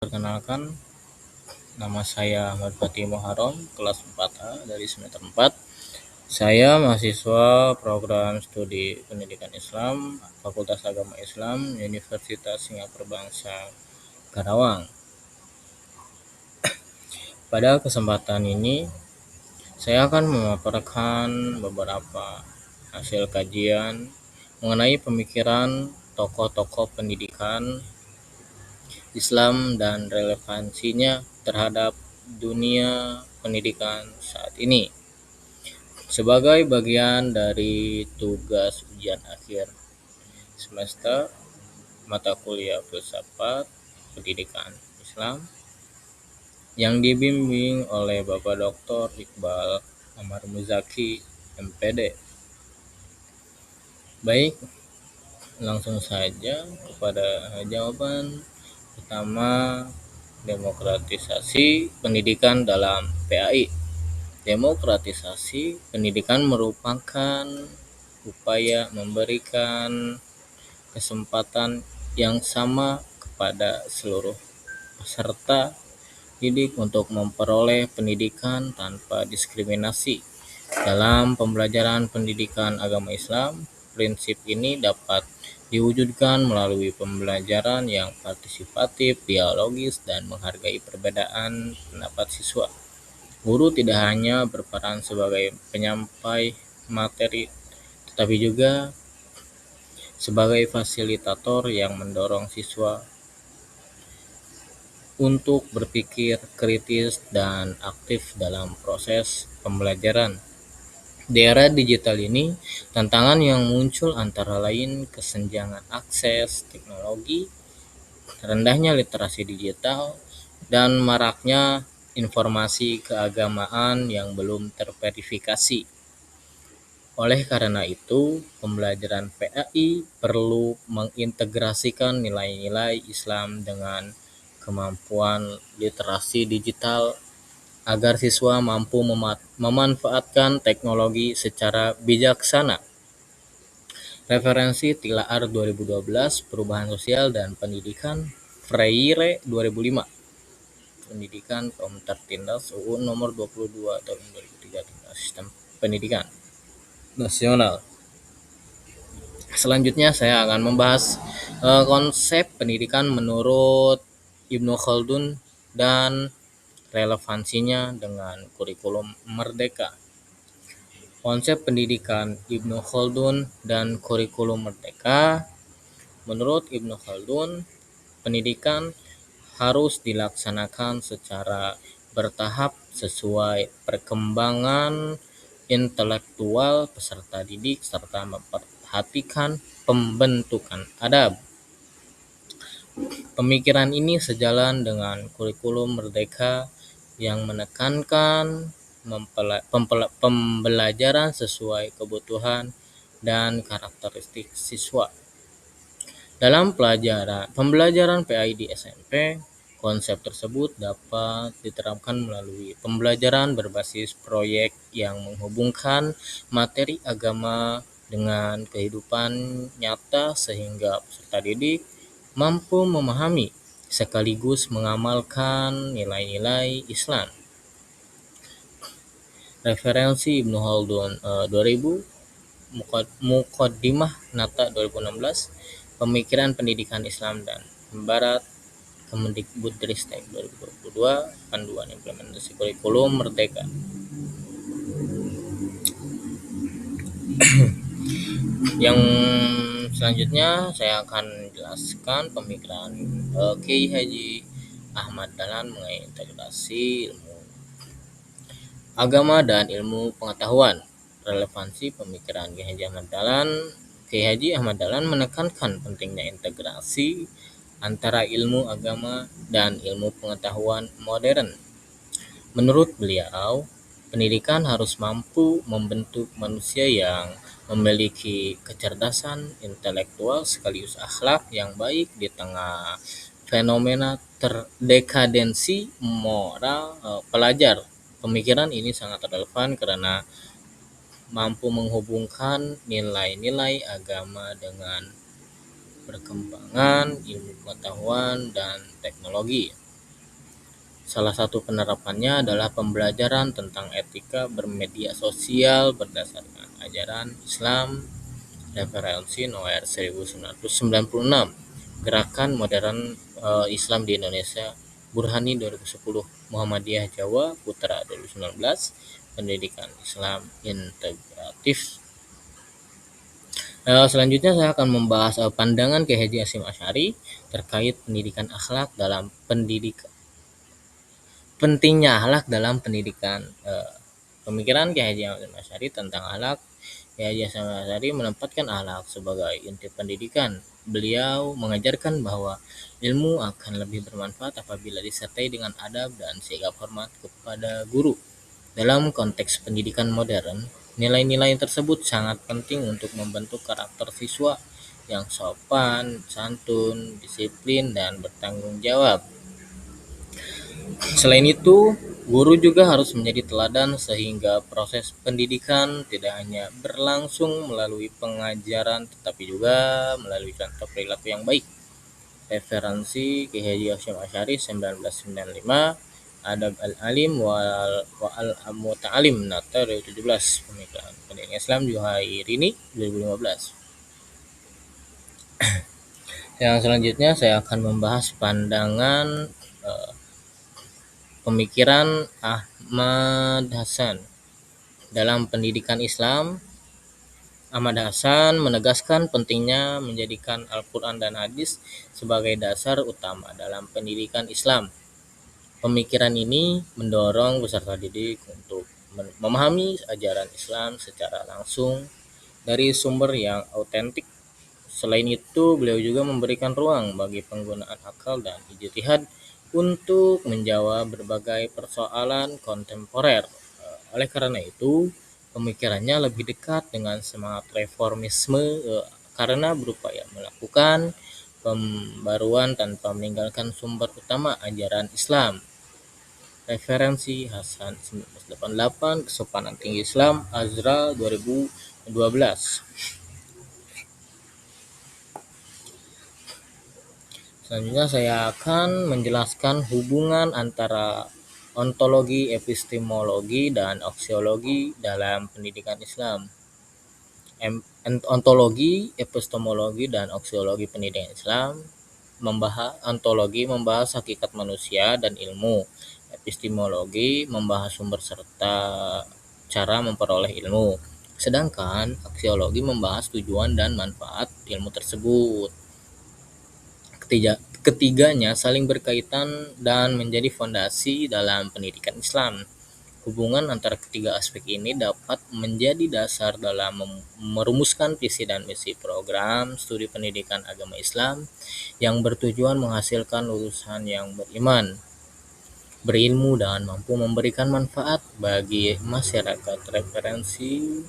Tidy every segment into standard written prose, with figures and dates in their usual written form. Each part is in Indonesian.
Perkenalkan, nama saya Ahmad Fatih Muharram, kelas 4A dari semester 4. Saya mahasiswa program studi pendidikan Islam, Fakultas Agama Islam, Universitas Singapura Bangsa, Karawang. Pada kesempatan ini, saya akan memaparkan beberapa hasil kajian mengenai pemikiran tokoh-tokoh pendidikan Islam dan relevansinya terhadap dunia pendidikan saat ini sebagai bagian dari tugas ujian akhir semester mata kuliah filsafat pendidikan Islam yang dibimbing oleh Bapak Dr. Iqbal Amar Muzaki MPD. Baik, langsung saja kepada jawaban pertama, demokratisasi pendidikan dalam PAI. Demokratisasi pendidikan merupakan upaya memberikan kesempatan yang sama kepada seluruh peserta didik untuk memperoleh pendidikan tanpa diskriminasi. Dalam pembelajaran pendidikan agama Islam, prinsip ini dapat diwujudkan melalui pembelajaran yang partisipatif, dialogis, dan menghargai perbedaan pendapat siswa. Guru tidak hanya berperan sebagai penyampai materi, tetapi juga sebagai fasilitator yang mendorong siswa untuk berpikir kritis dan aktif dalam proses pembelajaran. Di era digital ini, tantangan yang muncul antara lain kesenjangan akses teknologi, rendahnya literasi digital, dan maraknya informasi keagamaan yang belum terverifikasi. Oleh karena itu, pembelajaran PAI perlu mengintegrasikan nilai-nilai Islam dengan kemampuan literasi digital agar siswa mampu memanfaatkan teknologi secara bijaksana. Referensi Tilaar 2012, Perubahan Sosial dan Pendidikan, Freire 2005. Pendidikan kaum tertindas UU nomor 22 tahun 2003 tentang sistem pendidikan nasional. Selanjutnya saya akan membahas konsep pendidikan menurut Ibnu Khaldun dan relevansinya dengan kurikulum merdeka. Konsep pendidikan Ibnu Khaldun dan kurikulum merdeka. Menurut Ibnu Khaldun, pendidikan harus dilaksanakan secara bertahap sesuai perkembangan intelektual peserta didik serta memperhatikan pembentukan adab. Pemikiran ini sejalan dengan kurikulum merdeka yang menekankan pembelajaran sesuai kebutuhan dan karakteristik siswa. Dalam pembelajaran PAI di SMP, konsep tersebut dapat diterapkan melalui pembelajaran berbasis proyek yang menghubungkan materi agama dengan kehidupan nyata sehingga peserta didik mampu memahami sekaligus mengamalkan nilai-nilai Islam. Referensi Ibnu Khaldun 2000, Muqaddimah Nata 2016, Pemikiran Pendidikan Islam dan Barat, Kemendikbudristek 2022, Panduan Implementasi Kurikulum Merdeka. Yang selanjutnya saya akan jelaskan pemikiran Kiai Haji Ahmad Dahlan mengenai integrasi ilmu agama dan ilmu pengetahuan. Relevansi pemikiran Kiai Haji Ahmad Dahlan menekankan pentingnya integrasi antara ilmu agama dan ilmu pengetahuan modern. Menurut beliau, pendidikan harus mampu membentuk manusia yang memiliki kecerdasan intelektual sekaligus akhlak yang baik di tengah fenomena dekadensi moral pelajar. Pemikiran ini sangat relevan karena mampu menghubungkan nilai-nilai agama dengan perkembangan ilmu pengetahuan dan teknologi. Salah satu penerapannya adalah pembelajaran tentang etika bermedia sosial berdasarkan ajaran Islam. Referensi Noer 1996, Gerakan Modern Islam di Indonesia, Burhani 2010, Muhammadiyah Jawa Putra 2019, Pendidikan Islam Integratif. Selanjutnya saya akan membahas pandangan Kiai Haji Hasyim Asy'ari terkait pendidikan akhlak dalam pentingnya akhlak dalam pendidikan. Pemikiran Kiai Haji Hasyim Asy'ari tentang akhlak. Kiai Haji Hasyim Asy'ari menempatkan akhlak sebagai inti pendidikan. Beliau mengajarkan bahwa ilmu akan lebih bermanfaat apabila disertai dengan adab dan sikap hormat kepada guru. Dalam konteks pendidikan modern, nilai-nilai tersebut sangat penting untuk membentuk karakter siswa yang sopan, santun, disiplin, dan bertanggung jawab. Selain itu, guru juga harus menjadi teladan sehingga proses pendidikan tidak hanya berlangsung melalui pengajaran tetapi juga melalui contoh perilaku yang baik. Referensi Kiai Haji Hasyim Asy'ari 1995, Adab al-Alim wa al-Muta'alim Nata 2017, Pemikiran Pendidikan Islam Juhairini 2015. Yang selanjutnya saya akan membahas pandangan pemikiran Ahmad Hasan dalam pendidikan Islam. Ahmad Hasan menegaskan pentingnya menjadikan Al-Quran dan hadis sebagai dasar utama dalam pendidikan Islam. Pemikiran ini mendorong peserta didik untuk memahami ajaran Islam secara langsung dari sumber yang autentik. Selain itu, beliau juga memberikan ruang bagi penggunaan akal dan ijtihad untuk menjawab berbagai persoalan kontemporer. Oleh karena itu, pemikirannya lebih dekat dengan semangat reformisme karena berupaya melakukan pembaruan tanpa meninggalkan sumber utama ajaran Islam. Referensi Hasan 1988, Kesopanan Tinggi Islam, Azra 2012. Selanjutnya saya akan menjelaskan hubungan antara ontologi, epistemologi, dan aksiologi dalam pendidikan Islam. Ontologi, epistemologi, dan aksiologi pendidikan Islam ontologi membahas hakikat manusia dan ilmu. Epistemologi membahas sumber serta cara memperoleh ilmu. Sedangkan aksiologi membahas tujuan dan manfaat ilmu tersebut. Ketiganya saling berkaitan dan menjadi fondasi dalam pendidikan Islam. Hubungan antara ketiga aspek ini dapat menjadi dasar dalam merumuskan visi dan misi program studi pendidikan agama Islam yang bertujuan menghasilkan lulusan yang beriman, berilmu, dan mampu memberikan manfaat bagi masyarakat. Referensi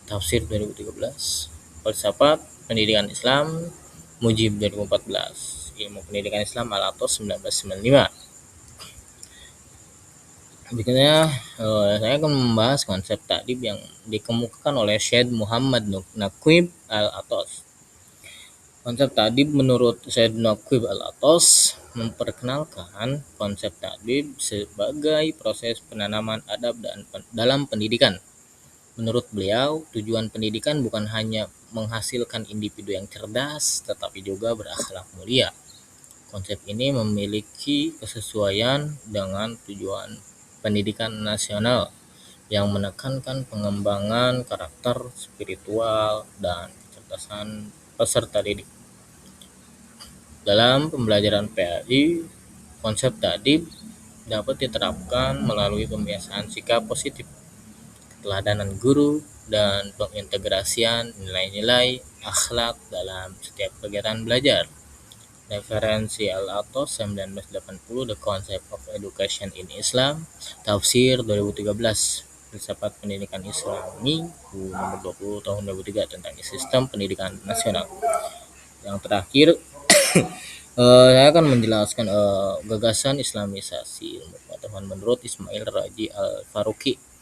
Tafsir 2013, Falsafat Pendidikan Islam, Mujib 2014, Ilmu Pendidikan Islam Al-Atos 1995. Berikutnya saya akan membahas konsep ta'dib yang dikemukakan oleh Syed Muhammad Naqib Al-Atos. Konsep ta'dib menurut Syed Naqib Al-Atos memperkenalkan konsep ta'dib sebagai proses penanaman adab dalam pendidikan. Menurut beliau, tujuan pendidikan bukan hanya menghasilkan individu yang cerdas, tetapi juga berakhlak mulia. Konsep ini memiliki kesesuaian dengan tujuan pendidikan nasional yang menekankan pengembangan karakter spiritual dan kecerdasan peserta didik. Dalam pembelajaran PAI, konsep ta'dib dapat diterapkan melalui pembiasaan sikap positif, keteladanan guru, dan pengintegrasian nilai-nilai akhlak dalam setiap kegiatan belajar. Referensi Al-Atos 1980, The Concept of Education in Islam, Tafsir 2013, Filsafat Pendidikan Islami nomor 20 tahun 2003 tentang sistem pendidikan nasional. Yang terakhir saya akan menjelaskan gagasan Islamisasi ilmu pengetahuan menurut Ismail Raji Al-Faruqi.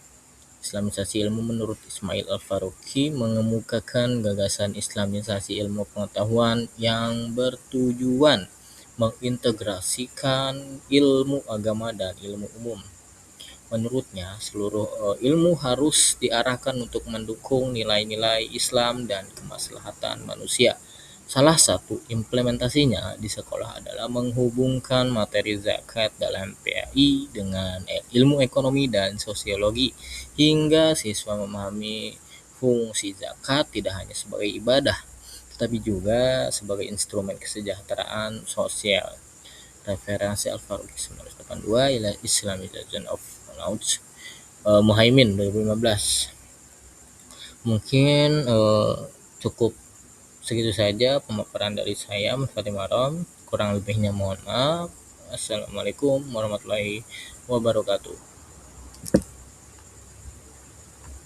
Islamisasi ilmu menurut Ismail Al-Faruqi mengemukakan gagasan Islamisasi ilmu pengetahuan yang bertujuan mengintegrasikan ilmu agama dan ilmu umum. Menurutnya, seluruh ilmu harus diarahkan untuk mendukung nilai-nilai Islam dan kemaslahatan manusia. Salah satu implementasinya di sekolah adalah menghubungkan materi zakat dalam PAI dengan ilmu ekonomi dan sosiologi, hingga siswa memahami fungsi zakat tidak hanya sebagai ibadah, tetapi juga sebagai instrumen kesejahteraan sosial. Referensi Al-Faruqi 1982, Islamization of Knowledge, Muhaimin 2015. Mungkin cukup segitu saja pemaparan dari saya, Mas Fatim Harom. Kurang lebihnya mohon maaf. Assalamualaikum warahmatullahi wabarakatuh.